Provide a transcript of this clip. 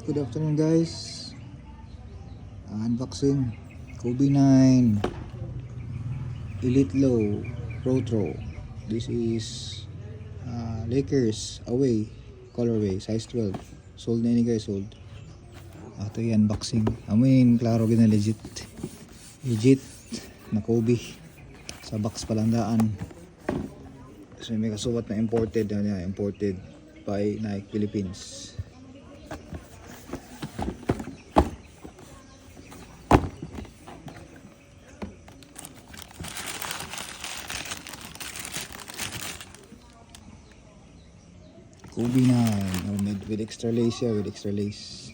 Good afternoon guys. Unboxing Kobe 9 Elite Low Pro. This is Lakers away colorway size 12. Sold na ini guys, sold. Ito yung unboxing. Amin klaro gina legit na Kobe. Sa box palandaan. So may kasuwat na imported by Nike Philippines. Kobe 9 made with extra lace, with extra lace.